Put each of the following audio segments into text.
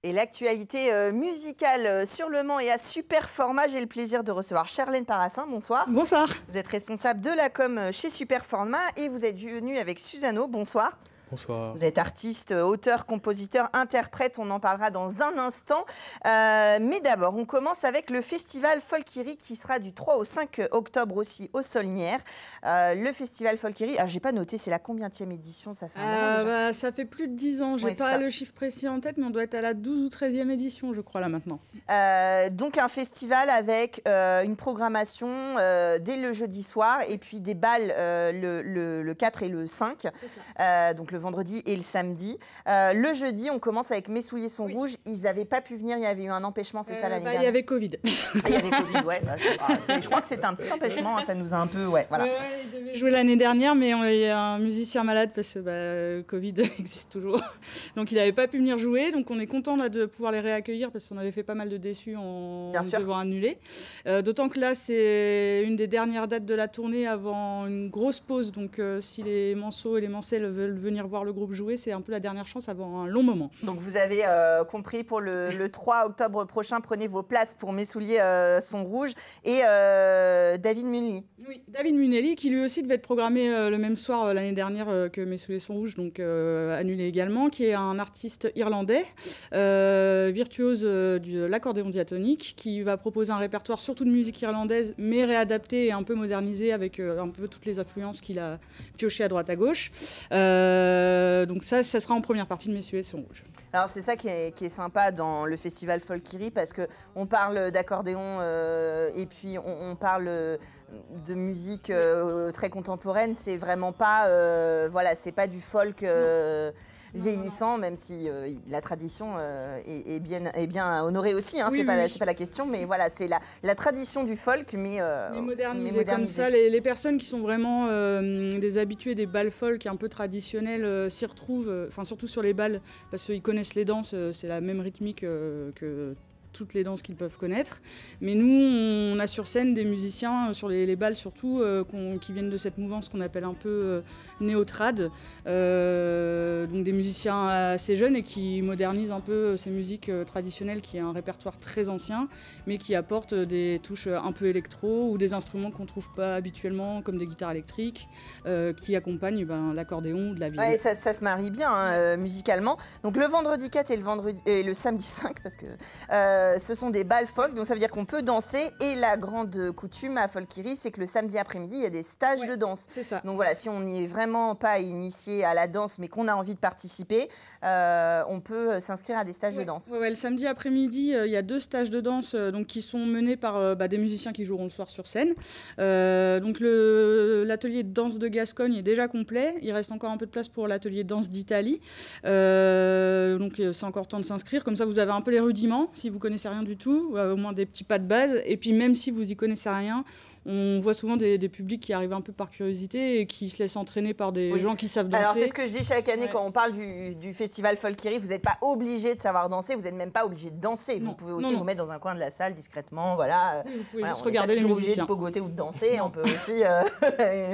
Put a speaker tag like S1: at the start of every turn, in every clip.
S1: Et l'actualité musicale sur Le Mans et à Super Format, j'ai le plaisir de recevoir Charlène Parassin. Bonsoir.
S2: Bonsoir.
S1: Vous êtes responsable de la com chez Super Format et vous êtes venu avec Susano. Bonsoir.
S3: Bonsoir.
S1: Vous êtes artiste, auteur, compositeur, interprète, on en parlera dans un instant. Mais d'abord, on commence avec le festival Folkiri qui sera du 3 au 5 octobre aussi au Saulnières. Le festival Folkiri, j'ai pas noté, c'est la combienième édition? Ça fait un moment déjà.
S2: Ça fait plus de 10 ans, j'ai pas le chiffre précis en tête, mais on doit être à la 12 ou 13e édition, je crois, là maintenant.
S1: Donc un festival avec une programmation dès le jeudi soir et puis des balles le 4 et le 5. Donc le vendredi et le samedi. Le jeudi, on commence avec Mes souliers sont rouges. Ils n'avaient pas pu venir, il y avait eu un empêchement, c'est ça l'année dernière?
S2: Il y avait Covid.
S1: Il y avait Covid, ouais. Je crois que c'était un petit empêchement, ça nous a un peu... Ouais, voilà.
S2: Il devait jouer l'année dernière, mais il y a un musicien malade parce que Covid existe toujours. Donc il n'avait pas pu venir jouer, donc on est content là, de pouvoir les réaccueillir parce qu'on avait fait pas mal de déçus en devant annuler. D'autant que là, c'est une des dernières dates de la tournée avant une grosse pause, donc si les Manceaux et les Mancelles veulent venir voir le groupe jouer, c'est un peu la dernière chance avant un long moment.
S1: Donc vous avez compris, pour le 3 octobre prochain, prenez vos places pour Mes souliers sont rouges. Et David Munelli.
S2: Oui, David Munelli, qui lui aussi devait être programmé le même soir l'année dernière que Mes souliers sont rouges, donc annulé également, qui est un artiste irlandais, virtuose de l'accordéon diatonique, qui va proposer un répertoire surtout de musique irlandaise, mais réadapté et un peu modernisé avec un peu toutes les influences qu'il a piochées à droite à gauche. Donc ça sera en première partie de Mes souliers sont rouges.
S1: Alors c'est ça qui est sympa dans le festival Folkiri, parce qu'on parle d'accordéon et puis on parle de musique très contemporaine. C'est vraiment pas, c'est pas du folk vieillissant, même si la tradition est bien honorée aussi. Hein, c'est pas la question, mais voilà, c'est la tradition du folk, mais modernisée.
S2: Comme ça, les personnes qui sont vraiment des habitués des bals folk un peu traditionnels s'y retrouvent, surtout sur les bals, parce qu'ils connaissent les danses, c'est la même rythmique que toutes les danses qu'ils peuvent connaître. Mais nous, on a sur scène des musiciens, sur les bals surtout, qui viennent de cette mouvance qu'on appelle un peu néo-trad. Donc des musiciens assez jeunes et qui modernisent un peu ces musiques traditionnelles, qui est un répertoire très ancien, mais qui apportent des touches un peu électro ou des instruments qu'on ne trouve pas habituellement, comme des guitares électriques, qui accompagnent l'accordéon ou de la viole.
S1: Ouais, ça se marie bien musicalement. Donc le vendredi 4 et le samedi 5, parce que ce sont des bals folk, donc ça veut dire qu'on peut danser. Et la grande coutume à Folkiri, c'est que le samedi après-midi, il y a des stages de danse.
S2: C'est ça.
S1: Donc voilà, si on n'est vraiment pas initié à la danse, mais qu'on a envie de participer, on peut s'inscrire à des stages de danse.
S2: Le samedi après-midi, il y a 2 stages de danse qui sont menés par des musiciens qui joueront le soir sur scène. Donc l'atelier de danse de Gascogne est déjà complet. Il reste encore un peu de place pour l'atelier de danse d'Italie. Donc c'est encore temps de s'inscrire. Comme ça, vous avez un peu les rudiments, si vous connaissez rien du tout, au moins des petits pas de base. Et puis même si vous y connaissez rien, on voit souvent des publics qui arrivent un peu par curiosité et qui se laissent entraîner par des gens qui savent danser.
S1: Alors c'est ce que je dis chaque année quand on parle du festival Folkiri, vous n'êtes pas obligé de savoir danser, vous n'êtes même pas obligé de danser. Vous pouvez aussi vous mettre dans un coin de la salle discrètement, voilà.
S2: Vous pouvez juste
S1: on
S2: regarder les musiciens.
S1: obligé de pogoter ou de danser, on peut aussi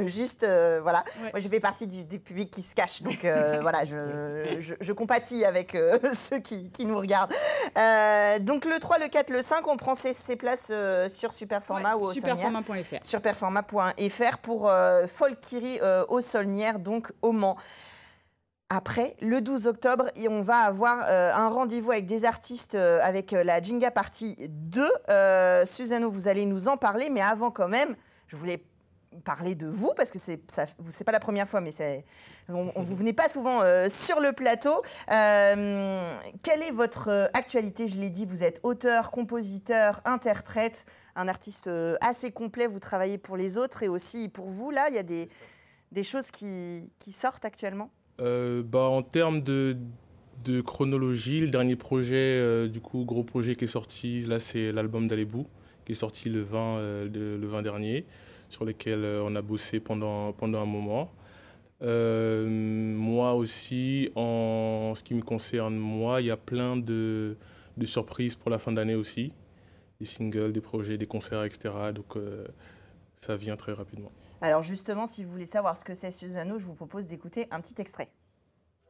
S1: juste, voilà. Ouais. Moi je fais partie des publics qui se cachent, donc voilà, je compatis avec ceux qui nous regardent. Donc le 3, le 4, le 5, on prend ses places sur Superformat ou au
S2: Superformat.fr.
S1: Superformat.fr pour Folkiri au Saulnières, donc au Mans. Après, le 12 octobre, on va avoir un rendez-vous avec des artistes avec la Jinga Party 2. Susano, vous allez nous en parler, mais avant quand même, je voulais parler de vous, parce que c'est pas la première fois, mais vous venez pas souvent sur le plateau. Quelle est votre actualité? Je l'ai dit, vous êtes auteur, compositeur, interprète, un artiste assez complet, vous travaillez pour les autres et aussi pour vous. Là, il y a des choses qui sortent actuellement?
S3: En termes de chronologie, le dernier projet, gros projet qui est sorti, là c'est l'album d'Alebou, qui est sorti le 20 dernier, sur lequel on a bossé pendant un moment. Moi aussi, en ce qui me concerne, il y a plein de surprises pour la fin d'année aussi. Des singles, des projets, des concerts, etc. Donc ça vient très rapidement.
S1: Alors justement, si vous voulez savoir ce que c'est Susano, je vous propose d'écouter un petit extrait.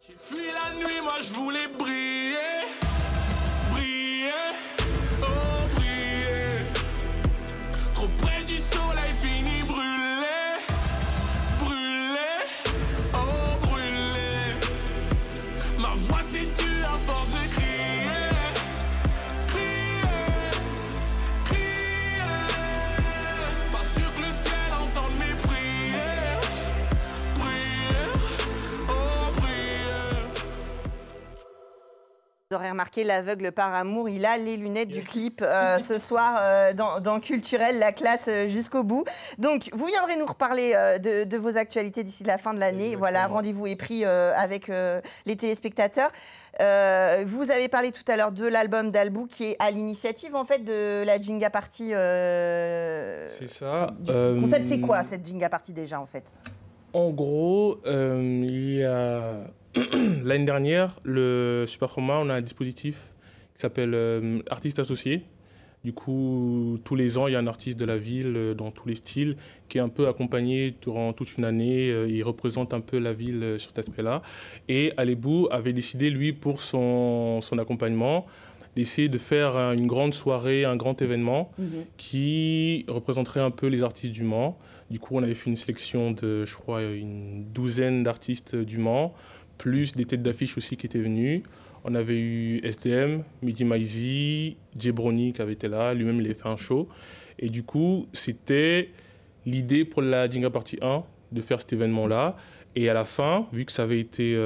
S4: J'ai fui la nuit, moi je voulais briller.
S1: Vous aurez remarqué, l'aveugle par amour, il a les lunettes du clip ce soir dans Culturel, la classe jusqu'au bout. Donc, vous viendrez nous reparler de vos actualités d'ici la fin de l'année. Voilà, rendez-vous est pris avec les téléspectateurs. Vous avez parlé tout à l'heure de l'album d'Albou qui est à l'initiative en fait de la Jinga Party.
S3: C'est ça.
S1: Le concept, c'est quoi cette Jinga Party déjà en fait?
S3: En gros, il y a l'année dernière, le Superformat, on a un dispositif qui s'appelle Artistes Associés. Du coup, tous les ans, il y a un artiste de la ville dans tous les styles qui est un peu accompagné durant toute une année. Il représente un peu la ville sur cet aspect-là. Et Alebou avait décidé, lui, pour son accompagnement, d'essayer de faire une grande soirée, un grand événement qui représenterait un peu les artistes du Mans. Du coup, on avait fait une sélection de, je crois, une douzaine d'artistes du Mans, plus des têtes d'affiche aussi qui étaient venues. On avait eu SDM, Midi Maizy, Djebroni qui avait été là, lui-même il avait fait un show. Et du coup, c'était l'idée pour la Jinga Party 1 de faire cet événement-là. Et à la fin, vu que ça avait été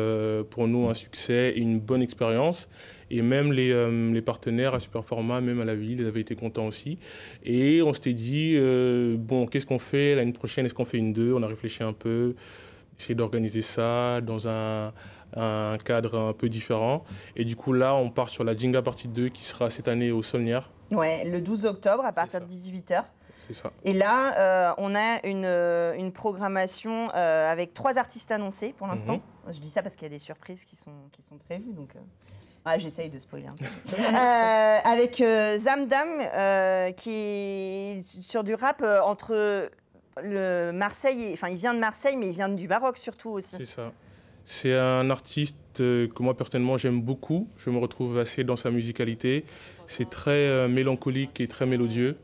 S3: pour nous un succès et une bonne expérience, et même les partenaires à Superformat, même à la ville, ils avaient été contents aussi. Et on s'était dit, bon, qu'est-ce qu'on fait l'année prochaine? Est-ce qu'on fait une 2? On a réfléchi un peu, essayer d'organiser ça dans un cadre un peu différent. Et du coup, là, on part sur la Jinga Party 2 qui sera cette année au Saulnières.
S1: Ouais, le 12 octobre à partir de 18h.
S3: C'est ça.
S1: Et là, on a une programmation avec 3 artistes annoncés pour l'instant. Je dis ça parce qu'il y a des surprises qui sont prévues. Donc, j'essaye de spoiler un peu. Avec Zamdam, qui est sur du rap entre le Marseille, enfin, il vient de Marseille, mais il vient du Maroc surtout aussi.
S3: C'est ça. C'est un artiste que moi personnellement j'aime beaucoup. Je me retrouve assez dans sa musicalité. C'est très mélancolique et très mélodieux.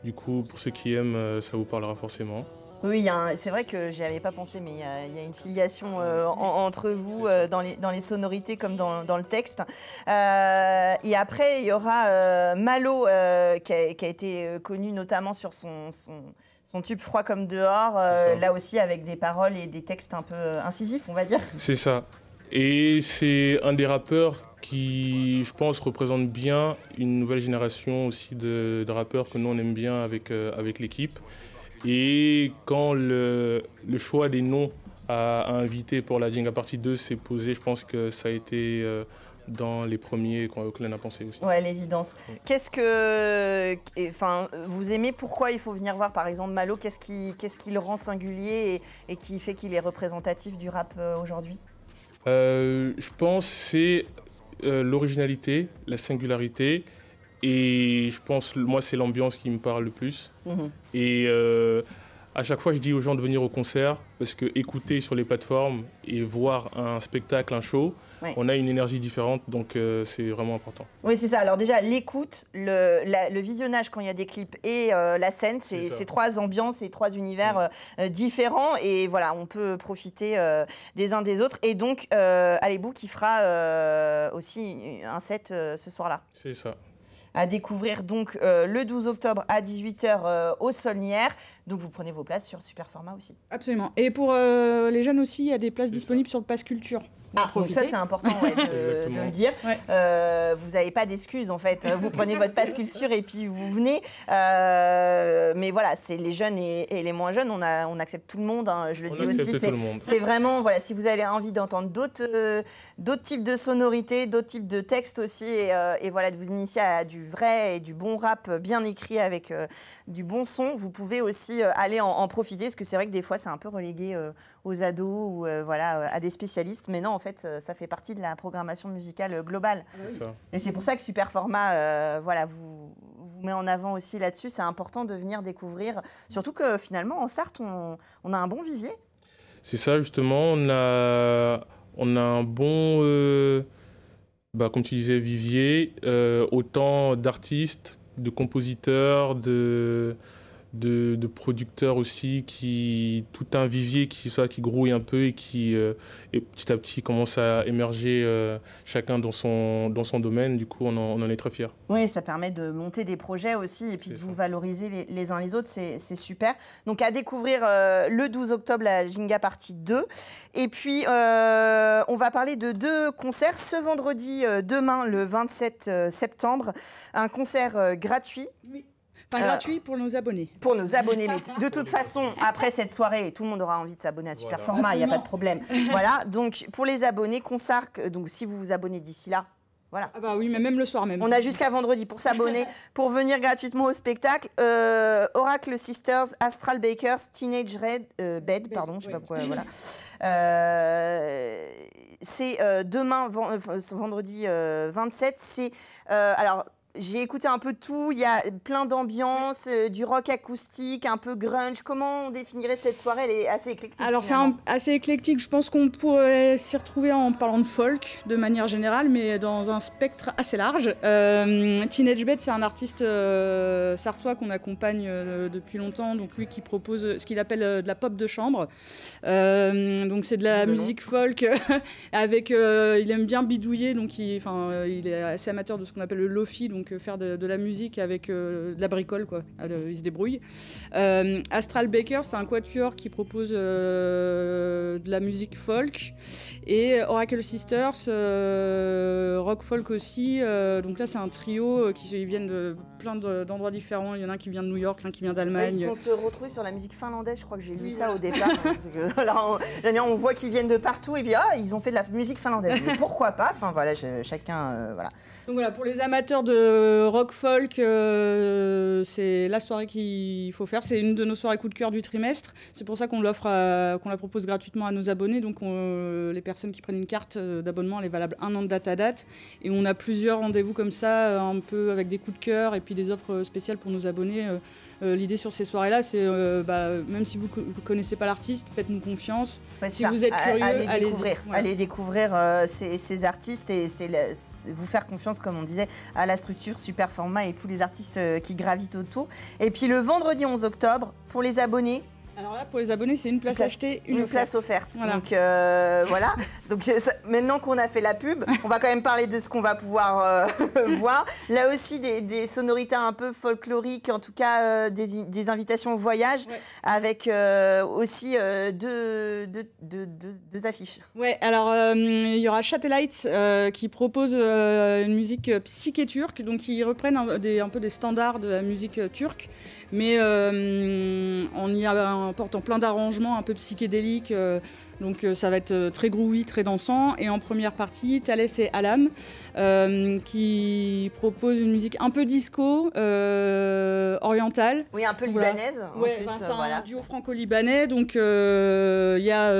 S3: Du coup, pour ceux qui aiment, ça vous parlera forcément.
S1: Oui, c'est vrai que j'y avais pas pensé, mais il y a une filiation entre vous dans les sonorités comme dans le texte. Et après, il y aura Malo, qui a été connu notamment sur son tube Froid comme dehors, là aussi avec des paroles et des textes un peu incisifs, on va dire.
S3: C'est ça. Et c'est un des rappeurs qui, je pense, représente bien une nouvelle génération aussi de rappeurs que nous on aime bien avec l'équipe. Et quand le choix des noms à inviter pour la Jinga Party 2 s'est posé, je pense que ça a été dans les premiers que l'on a pensé aussi.
S1: Ouais, l'évidence. Qu'est-ce que, enfin, vous aimez? Pourquoi il faut venir voir par exemple Malo? Qu'est-ce qui le rend singulier et qui fait qu'il est représentatif du rap aujourd'hui?
S3: Je pense que c'est l'originalité, la singularité. Et je pense, moi, c'est l'ambiance qui me parle le plus. Et à chaque fois, je dis aux gens de venir au concert parce que écouter sur les plateformes et voir un spectacle, un show, on a une énergie différente, donc c'est vraiment important.
S1: Oui, c'est ça. Alors déjà, l'écoute, le visionnage quand il y a des clips et la scène, c'est 3 ambiances et 3 univers différents. Et voilà, on peut profiter des uns des autres. Et donc, Alebou qui fera aussi un set ce soir-là.
S3: C'est ça.
S1: À découvrir donc le 12 octobre à 18h au Saulnières. Donc vous prenez vos places sur Superformat aussi.
S2: Absolument. Et pour les jeunes aussi, il y a des places disponibles sur le Pass Culture.
S1: Donc ça c'est important de le dire. Vous n'avez pas d'excuses en fait. Vous prenez votre Pass Culture et puis vous venez. Mais voilà, c'est les jeunes et les moins jeunes. On accepte tout le monde. Je le dis aussi. C'est vraiment voilà, si vous avez envie d'entendre d'autres types de sonorités, d'autres types de textes aussi, et voilà, de vous initier à du vrai et du bon rap bien écrit avec du bon son, vous pouvez aussi aller en profiter, parce que c'est vrai que des fois c'est un peu relégué aux ados ou voilà, à des spécialistes. Mais non, en fait, ça fait partie de la programmation musicale globale. Et c'est pour ça que Superformat voilà, vous met en avant aussi là-dessus. C'est important de venir découvrir. Surtout que finalement, en Sarthe, on a un bon vivier.
S3: C'est ça, justement. On a un bon, comme tu disais, vivier. Autant d'artistes, de compositeurs, de producteurs aussi, tout un vivier qui grouille un peu et qui et petit à petit commence à émerger chacun dans son domaine. Du coup, on en est très fiers.
S1: Oui, ça permet de monter des projets aussi et puis de vous valoriser les uns les autres, c'est super. Donc à découvrir le 12 octobre, la Ginga partie 2. Et puis, on va parler de 2 concerts. Ce vendredi, demain, le 27 septembre, un concert gratuit.
S2: Oui. Enfin, gratuit pour nos abonnés.
S1: Pour nos abonnés, mais de toute façon, après cette soirée, tout le monde aura envie de s'abonner à Super Format, il n'y a pas de problème. Voilà, donc pour les abonnés, concert, donc si vous vous abonnez d'ici là, voilà.
S2: Ah bah oui, mais même le soir même.
S1: On a jusqu'à vendredi pour s'abonner, pour venir gratuitement au spectacle. Oracle Sisters, Astral Bakers, Teenage Bed, pardon, je sais pas pourquoi, voilà. C'est demain, vendredi 27. C'est alors. J'ai écouté un peu de tout, il y a plein d'ambiance, du rock acoustique, un peu grunge. Comment on définirait cette soirée? Elle est assez éclectique.
S2: Alors c'est assez éclectique, je pense qu'on pourrait s'y retrouver en parlant de folk de manière générale, mais dans un spectre assez large. Teenage Bed, c'est un artiste sartois qu'on accompagne depuis longtemps, donc lui qui propose ce qu'il appelle de la pop de chambre. Donc c'est de la musique folk, avec, il aime bien bidouiller, donc il est assez amateur de ce qu'on appelle le lofi, donc faire de la musique avec de la bricole, quoi. Il se débrouille. Astral Bakers, c'est un quatuor qui propose de la musique folk. Et Oracle Sisters, rock folk aussi. Donc là, c'est un trio qui viennent de plein d'endroits différents. Il y en a un qui vient de New York, un qui vient d'Allemagne.
S1: Ils sont se retrouvés sur la musique finlandaise, je crois que j'ai lu ça au départ. Alors, on voit qu'ils viennent de partout et puis ils ont fait de la musique finlandaise. Mais pourquoi pas? Enfin voilà, chacun, voilà.
S2: Donc voilà, pour les amateurs de rock folk, c'est la soirée qu'il faut faire. C'est une de nos soirées coup de cœur du trimestre. C'est pour ça qu'on l'offre, qu'on la propose gratuitement à nos abonnés. Donc les personnes qui prennent une carte d'abonnement, elle est valable 1 an de date à date. Et on a plusieurs rendez-vous comme ça, un peu avec des coups de cœur et puis des offres spéciales pour nos abonnés. L'idée sur ces soirées-là, c'est même si vous ne connaissez pas l'artiste, faites-nous confiance.
S1: Ouais,
S2: si vous êtes curieux,
S1: allez découvrir ces artistes et vous faire confiance, comme on disait, à la structure Super Format et tous les artistes qui gravitent autour. Et puis le vendredi 11 octobre, pour les abonnés,
S2: alors là, pour les abonnés, c'est une place achetée, une
S1: place offerte.
S2: Voilà.
S1: Donc voilà. Donc maintenant qu'on a fait la pub, on va quand même parler de ce qu'on va pouvoir voir. Là aussi, des sonorités un peu folkloriques, en tout cas des invitations au voyage, avec aussi deux affiches.
S2: Ouais. Alors il y aura Satellites qui propose une musique psyché turque, donc qui reprennent un peu des standards de la musique turque, mais on y apporte en plein d'arrangements un peu psychédéliques, donc ça va être très groovy, très dansant. Et en première partie, Thalès et Alam qui proposent une musique un peu disco, orientale.
S1: Oui, un peu libanaise.
S2: Ouais, c'est un duo franco-libanais, donc il y a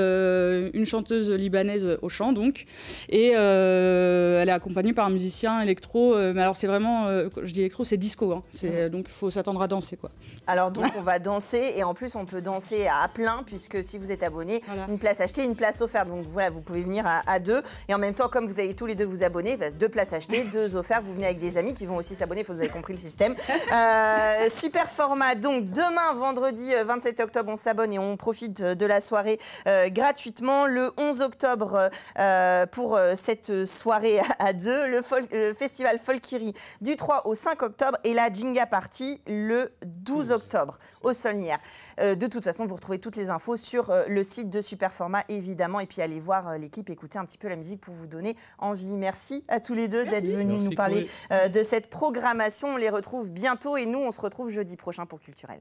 S2: une chanteuse libanaise au chant, donc, et elle est accompagnée par un musicien électro. Mais alors c'est vraiment, je dis électro, c'est disco, hein. Donc il faut s'attendre à danser, quoi.
S1: Alors donc on va danser, et en plus on peut danser à plein, puisque si vous êtes abonné, une place achetée, une place offerte. Donc voilà, vous pouvez venir à deux, et en même temps, comme vous allez tous les deux vous abonner, 2 places achetées, 2 offertes, vous venez avec des amis qui vont aussi s'abonner, vous avez compris le système. Super Format, donc demain vendredi 27 octobre, on s'abonne et on profite de la soirée gratuitement. Le 11 octobre, pour cette soirée à deux, le festival Folkiri du 3 au 5 octobre, et la Ginga Party le 12 octobre au Saulnières. De toute façon, vous retrouvez toutes les infos sur le site de Super Format, évidemment, et puis allez voir les clips, écouter un petit peu la musique pour vous donner envie. Merci à tous les deux d'être venus nous parler de cette programmation. On les retrouve bientôt et nous, on se retrouve jeudi prochain pour Culturel.